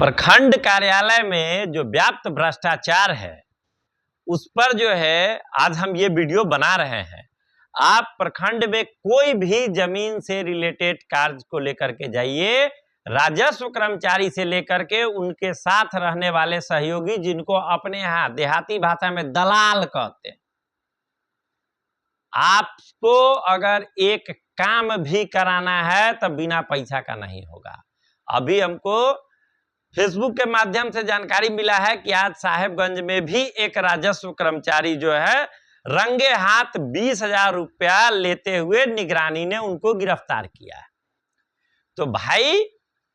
प्रखंड कार्यालय में जो व्याप्त भ्रष्टाचार है उस पर जो है आज हम ये वीडियो बना रहे हैं। आप प्रखंड में कोई भी जमीन से रिलेटेड कार्य को लेकर के जाइए, राजस्व कर्मचारी से लेकर के उनके साथ रहने वाले सहयोगी, जिनको अपने यहाँ देहाती भाषा में दलाल कहते हैं, आपको अगर एक काम भी कराना है तो बिना पैसा का नहीं होगा। अभी हमको फेसबुक के माध्यम से जानकारी मिला है कि आज साहेबगंज में भी एक राजस्व कर्मचारी जो है रंगे हाथ 20,000 रुपया लेते हुए निगरानी ने उनको गिरफ्तार किया है। तो भाई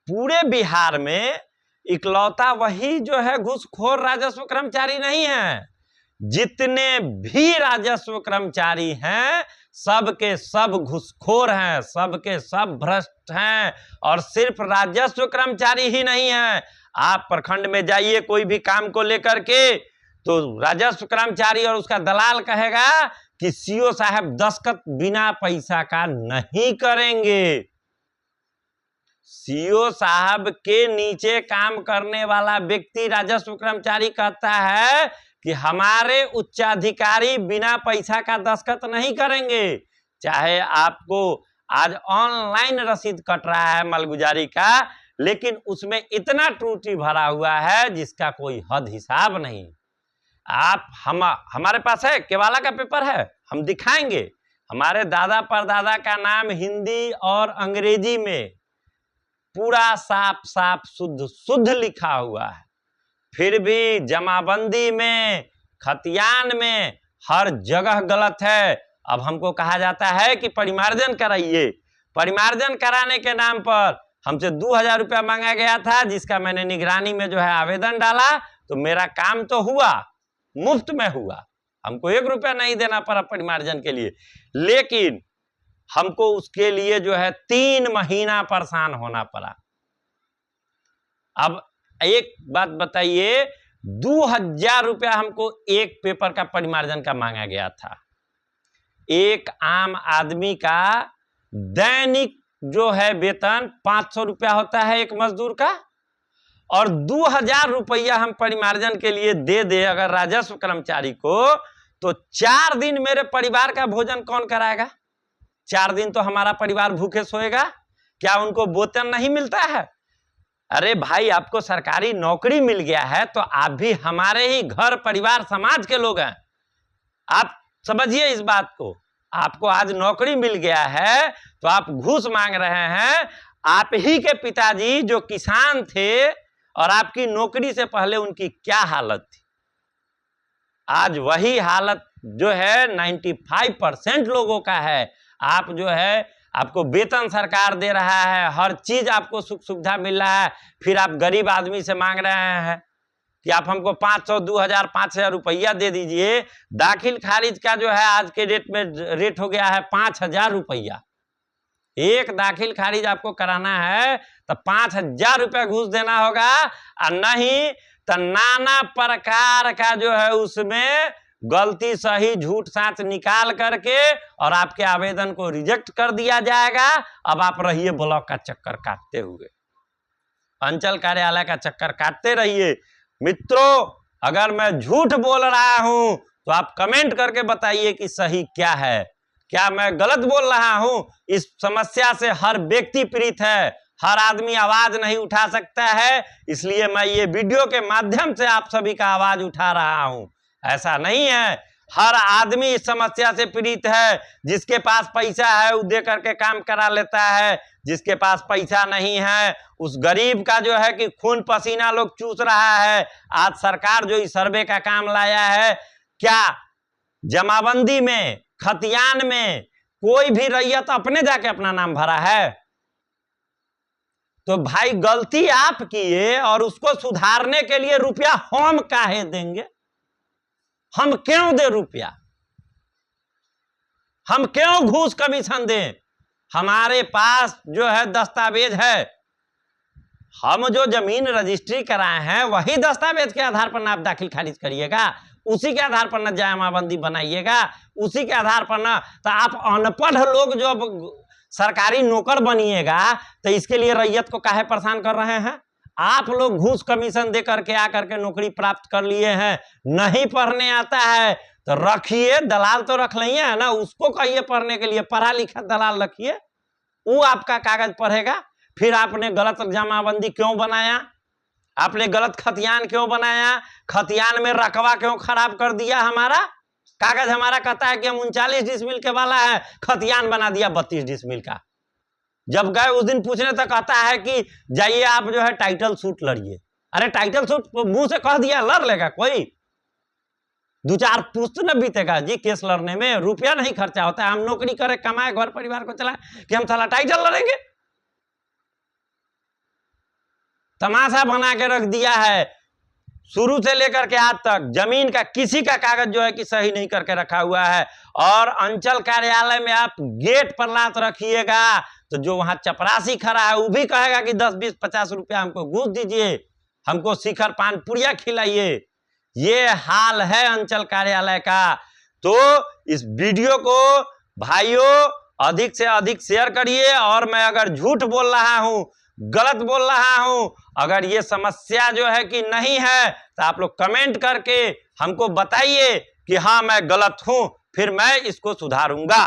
पूरे बिहार में इकलौता वही जो है घूसखोर राजस्व कर्मचारी नहीं है। जितने भी राजस्व कर्मचारी हैं सबके सब घूसखोर हैं, सबके सब भ्रष्ट हैं। और सिर्फ राजस्व कर्मचारी ही नहीं है, आप प्रखंड में जाइए कोई भी काम को लेकर के तो राजस्व कर्मचारी और उसका दलाल कहेगा कि सीओ साहब दस्तखत बिना पैसा का नहीं करेंगे। सीओ साहब के नीचे काम करने वाला व्यक्ति राजस्व कर्मचारी कहता है कि हमारे उच्चाधिकारी बिना पैसा का दस्तखत नहीं करेंगे। चाहे आपको आज ऑनलाइन रसीद कट रहा है मालगुजारी का, लेकिन उसमें इतना त्रुटि भरा हुआ है जिसका कोई हद हिसाब नहीं। आप हमारे पास है, केवाला का पेपर है, हम दिखाएंगे। हमारे दादा परदादा का नाम हिंदी और अंग्रेजी में पूरा साफ साफ शुद्ध शुद्ध लिखा हुआ है, फिर भी जमाबंदी में, खतियान में हर जगह गलत है। अब हमको कहा जाता है कि परिमार्जन कराइए। परिमार्जन कराने के नाम पर हमसे 2,000 रुपया मांगा गया था, जिसका मैंने निगरानी में जो है आवेदन डाला, तो मेरा काम तो हुआ, मुफ्त में हुआ, हमको 1 रुपया नहीं देना पड़ा परिमार्जन के लिए। लेकिन हमको उसके लिए जो है 3 महीना परेशान होना पड़ा। अब एक बात बताइए, 2,000 रुपया हमको एक पेपर का परिमार्जन का मांगा गया था। एक आम आदमी का दैनिक जो है वेतन 500 रुपया होता है एक मजदूर का, और 2,000 रुपया हम परिमार्जन के लिए दे दे अगर राजस्व कर्मचारी को, तो 4 दिन मेरे परिवार का भोजन कौन कराएगा? 4 दिन तो हमारा परिवार भूखे सोएगा। क्या उनको वेतन नहीं मिलता है? अरे भाई, आपको सरकारी नौकरी मिल गया है तो आप भी हमारे ही घर परिवार समाज के लोग हैं। आप समझिए इस बात को। आपको आज नौकरी मिल गया है तो आप घूस मांग रहे हैं। आप ही के पिताजी जो किसान थे और आपकी नौकरी से पहले उनकी क्या हालत थी, आज वही हालत जो है 95% लोगों का है। आप जो है, आपको वेतन सरकार दे रहा है, हर चीज आपको सुख सुविधा मिल रहा है, फिर आप गरीब आदमी से मांग रहे हैं कि आप हमको 500, 2,000, 5,000 रुपया दे दीजिए। दाखिल खारिज का जो है आज के डेट में रेट हो गया है 5,000 रुपया। एक दाखिल खारिज आपको कराना है तो 5,000 रुपया घूस देना होगा, और नहीं तो नाना प्रकार का जो है उसमें गलती सही झूठ साच निकाल करके और आपके आवेदन को रिजेक्ट कर दिया जाएगा। अब आप रहिए ब्लॉक का चक्कर काटते हुए, अंचल कार्यालय का चक्कर काटते रहिए। मित्रों, अगर मैं झूठ बोल रहा हूं तो आप कमेंट करके बताइए कि सही क्या है, क्या मैं गलत बोल रहा हूं। इस समस्या से हर व्यक्ति पीड़ित है, हर आदमी आवाज नहीं उठा सकता है, इसलिए मैं ये वीडियो के माध्यम से आप सभी का आवाज उठा रहा हूं। ऐसा नहीं है, हर आदमी इस समस्या से पीड़ित है। जिसके पास पैसा है वो दे करके काम करा लेता है, जिसके पास पैसा नहीं है उस गरीब का जो है कि खून पसीना लोग चूस रहा है। आज सरकार जो इस सर्वे का काम लाया है, क्या जमाबंदी में, खतियान में कोई भी रैयत अपने जाके अपना नाम भरा है? तो भाई गलती आप किए और उसको सुधारने के लिए रुपया हम काहे देंगे? हम क्यों दे रुपया? हम क्यों घूस कमीशन दें? हमारे पास जो है दस्तावेज है, हम जो जमीन रजिस्ट्री कराए हैं वही दस्तावेज के आधार पर ना आप दाखिल खारिज करिएगा, उसी के आधार पर ना जमाबंदी बनाइएगा, उसी के आधार पर ना। तो आप अनपढ़ लोग जो सरकारी नौकर बनिएगा तो इसके लिए रैयत को काहे परेशान कर रहे हैं? आप लोग घूस कमीशन दे करके आकर के नौकरी प्राप्त कर लिए हैं। नहीं पढ़ने आता है तो रखिए, दलाल तो रख लिए है ना, उसको कहिए पढ़ने के लिए, पढ़ा लिखा दलाल रखिए, वो आपका कागज पढ़ेगा। फिर आपने गलत जमाबंदी क्यों बनाया, आपने गलत खतियान क्यों बनाया, खतियान में रकबा क्यों खराब कर दिया हमारा? कागज हमारा कहता है कि हम 39 डिसमिल के वाला है, खतियान बना दिया 32 डिसमिल का। जब गए उस दिन पूछने तक कहता है कि जाइए आप जो है टाइटल सूट लड़िए। अरे टाइटल सूट मुंह से कह दिया, लड़ लेगा कोई? 2-4 पुस्त न बीतेगा जी केस लड़ने में, रुपया नहीं खर्चा होता है। हम नौकरी करें, कमाए, घर परिवार को चलाए कि हम साला टाइटल लड़ेंगे? तमाशा बना के रख दिया है। शुरू से लेकर के आज तक जमीन का किसी का कागज जो है कि सही नहीं करके रखा हुआ है। और अंचल कार्यालय में आप गेट पर लात रखिएगा तो जो वहां चपरासी खड़ा है वो भी कहेगा कि 10, 20, 50 रुपया हमको घूस दीजिए, हमको शिखर पान पुड़िया खिलाइए। ये हाल है अंचल कार्यालय का। तो इस वीडियो को भाइयों अधिक से अधिक शेयर करिए। और मैं अगर झूठ बोल रहा हूं, गलत बोल रहा हूं, अगर ये समस्या जो है कि नहीं है तो आप लोग कमेंट करके हमको बताइए कि हाँ मैं गलत हूं, फिर मैं इसको सुधारूंगा।